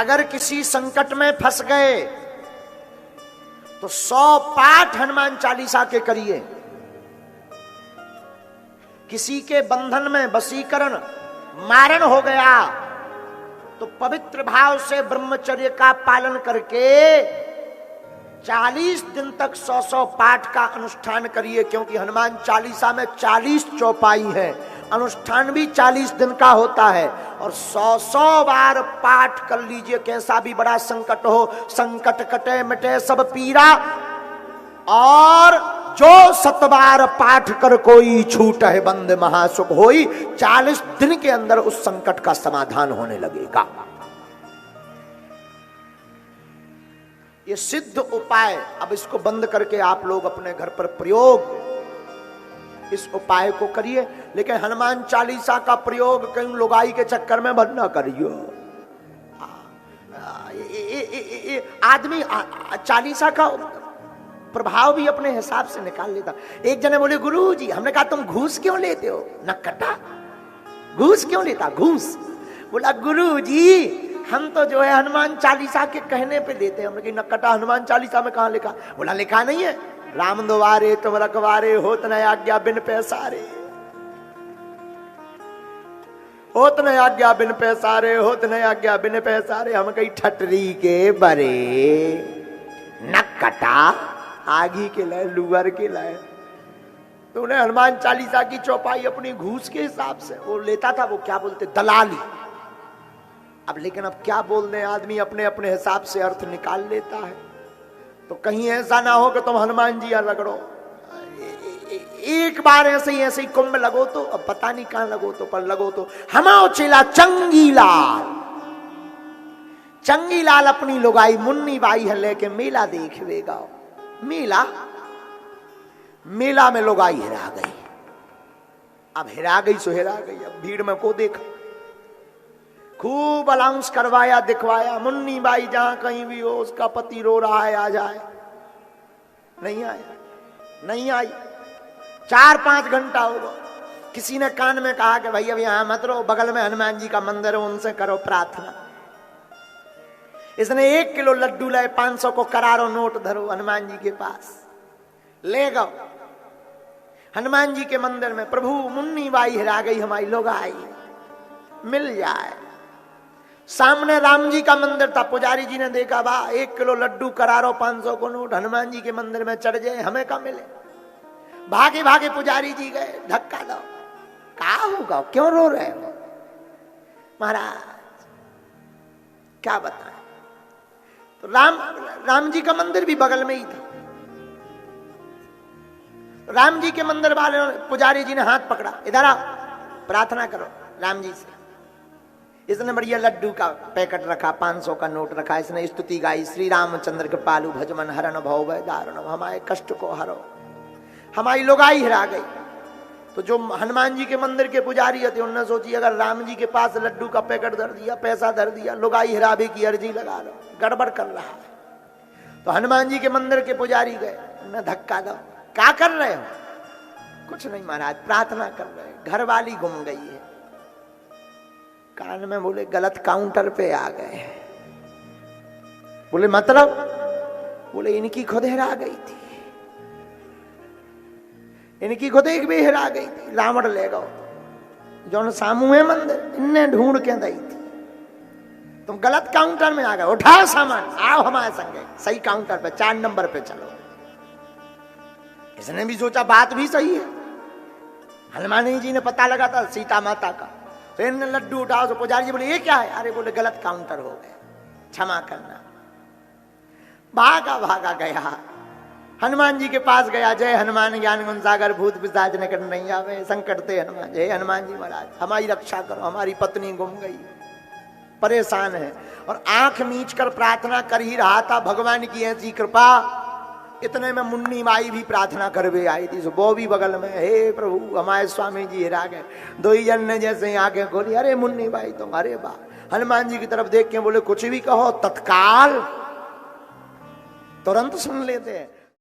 अगर किसी संकट में फंस गए तो 100 पाठ हनुमान चालीसा के करिए। किसी के बंधन में वशीकरण मारण हो गया तो पवित्र भाव से ब्रह्मचर्य का पालन करके 40 दिन तक 100 पाठ का अनुष्ठान करिए, क्योंकि हनुमान चालीसा में 40 चौपाई है, अनुष्ठान भी 40 दिन का होता है। और 100 बार पाठ कर लीजिए, कैसा भी बड़ा संकट हो, संकट कटे मिटे सब पीरा, और जो 7 बार पाठ कर कोई छूट है बंद महासुख होई। 40 दिन के अंदर उस संकट का समाधान होने लगेगा। ये सिद्ध उपाय, अब इसको बंद करके आप लोग अपने घर पर प्रयोग इस उपाय को करिए। लेकिन हनुमान चालीसा का प्रयोग कहीं लुगाई के चक्कर में बंद ना करिए। आदमी चालीसा का प्रभाव भी अपने हिसाब से निकाल लेता। एक जने बोले गुरुजी, हमने कहा तुम घूस क्यों लेते हो? नक्कटा, घूस क्यों लेता? घूस। बोला गुरुजी हम तो जो है हनुमान चालीसा के कहने पे देते हैं। हमने कहा नक्कटा, हनुमान चालीसा में कहां लिखा? बोला लिखा नहीं है, राम द्वारे तुम रखवारे, होत न आज्ञा बिन पैसारे, होत न आज्ञा बिन पैसारे, होत न आज्ञा बिन पैसारे। हम कही ठटरी के बरे नक्कटा, आगी के लाए, लुगर के लाए। तो उन्हें हनुमान चालीसा की चौपाई अपनी घूस के हिसाब से वो लेता था, वो क्या बोलते, दलाली। अब लेकिन अब क्या बोल दें, आदमी अपने अपने हिसाब से अर्थ निकाल लेता है। तो कहीं ऐसा ना हो कि तुम हनुमान जी रगड़ो। एक बार ऐसे ही कुंभ लगो तो, अब पता नहीं कहां लगो तो, पर लगो तो हमाओ चेला चंगीलाल, चंगीलाल अपनी लुगाई मुन्नी बाई है लेके मेला देखवेगा। मेला में लुगाई हिरा गई। अब हिरा गई सो हिरा गई। अब भीड़ में को देखा, खूब अलाउंस करवाया, दिखवाया, मुन्नी बाई जहां कहीं भी हो उसका पति रो रहा है, आ जाए। नहीं आया, नहीं आई। 4-5 घंटा हो गया। किसी ने कान में कहा कि भाई अब यहां मत रहो, बगल में हनुमान जी का मंदिर है, उनसे करो प्रार्थना। इसने 1 किलो लड्डू लाए, 500 को करारो नोट धरो हनुमान जी के पास, ले गो हनुमान जी के मंदिर में। प्रभु मुन्नी बाई हिरा गई, हमारी लोग आई, मिल जाए। सामने राम जी का मंदिर था। पुजारी जी ने देखा, वाह 1 किलो लड्डू करारो 500 को नोट, हनुमान जी के मंदिर में चढ़ जाए, हमें का मिले। भागे भागे पुजारी जी गए, धक्का दो, क्या होगा, क्यों रो रहे हो? महाराज क्या बताएं। तो राम जी का मंदिर भी बगल में ही था। राम जी के मंदिर वाले पुजारी जी ने हाथ पकड़ा, इधर आओ, प्रार्थना करो राम जी से। इसने बढ़िया लड्डू का पैकेट रखा, 500 का नोट रखा। इसने स्तुति गाई, श्री रामचंद्र के पालू भजमन हरण भव भय दारुण, हमारे कष्ट को हरो। हमारी लुगाई हिरा गई। तो जो हनुमान जी के मंदिर के पुजारी थे उन्होंने सोची अगर राम जी के पास लड्डू का पैकेट धर दिया, पैसा धर दिया, लुगाई हिराबे की अर्जी लगा लो, गड़बड़ कर रहा है। तो हनुमान जी के मंदिर के पुजारी गए, उन्हें धक्का दो, क्या कर रहे हो? कुछ नहीं महाराज, प्रार्थना कर रहे हैं, घर वाली गुम गई है। कान में बोले गलत काउंटर पे आ गए। बोले मतलब? बोले इनकी खुद हिरा गई थी, इनकी खुद एक भी हिरा गई थी, रावण ले गो जो सामू है मंदिर, इनने ढूंढ के दी थी। तुम गलत काउंटर में आ गए, उठाओ सामान, आओ हमारे संगे सही काउंटर पे, 4 नंबर पे चलो। इसने भी सोचा बात भी सही है। हनुमान जी ने पता लगा था सीता माता का, तो इन्हें लड्डू उठाओ। तो पुजारी जी बोले ये क्या है? अरे बोले गलत काउंटर हो गया, क्षमा करना। भागा भागा गया, हनुमान जी के पास गया। जय हनुमान ज्ञान गुण सागर, भूत पिशाच निकट नहीं आवे, संकट ते हनुमान। जय हनुमान जी महाराज हमारी रक्षा करो, हमारी पत्नी गुम गई, परेशान है। और आंख मीच कर प्रार्थना कर ही रहा था, भगवान की ऐसी कृपा। इतने में मुन्नी माई भी प्रार्थना करवे आई थी, वो भी बगल में, हे प्रभु हमारे स्वामी जी हिरा गए। 2 ही जन ने जैसे आंखें खोली, अरे मुन्नी बाई तुम, अरे वाह। हनुमान जी की तरफ देख के बोले कुछ भी कहो, तत्काल तुरंत सुन लेते हैं।